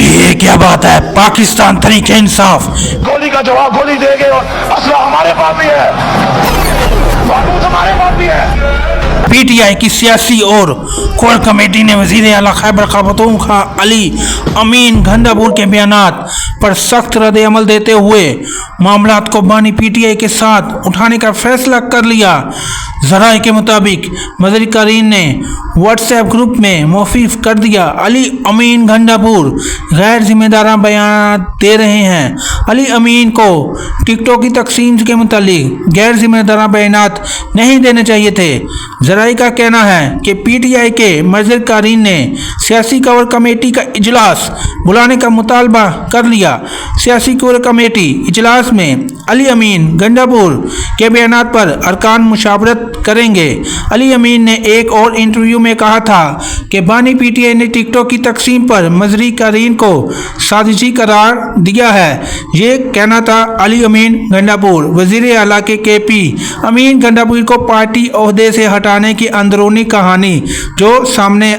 ये क्या बात है? पाकिस्तान तरीके इंसाफ गोली का जवाब गोली देंगे और असला हमारे पास भी है, बारूद हमारे पास भी है। पीटीआई की सियासी और कोर कमेटी ने वजीर आला खैबर पख्तूनख्वा अली अमीन गंडापुर के बयानात पर सख्त रद्द अमल देते हुए मामलात को बानी पीटीआई के साथ उठाने का फैसला कर लिया। ज़राए के मुताबिक मज़ीर-ए-कारीन ने व्हाट्सएप ग्रुप में मौफीफ कर दिया। अली अमीन गंडापुर गैर जिम्मेदाराना बयान दे रहे हैं। अली अमीन को टिकटॉक की तकसीम के मुतालिक गैर जिम्मेदाराना बयानात नहीं देने चाहिए थे। ज़राए का कहना है कि पीटीआई के मज़ीर-ए-कारीन ने सियासी कोर कमेटी का इजलास बुलाने का मुतालबा कर लिया। सियासी कोर कमेटी इजलास में अली अमीन गंडापुर के बयानात पर अरकान मुशावरत करेंगे। अली अमीन ने एक और इंटरव्यू में कहा था कि बानी पीटीआई ने टिकटॉक की तकसीम पर मज़ीर-ए-कारीन को साजिशी करार दिया है। ये कहना था अली अमीन गंडापुर। वज़ीर आला के केपी अमीन गंडापुर को पार्टी ओहदे से हटाने की अंदरूनी कहानी जो सामने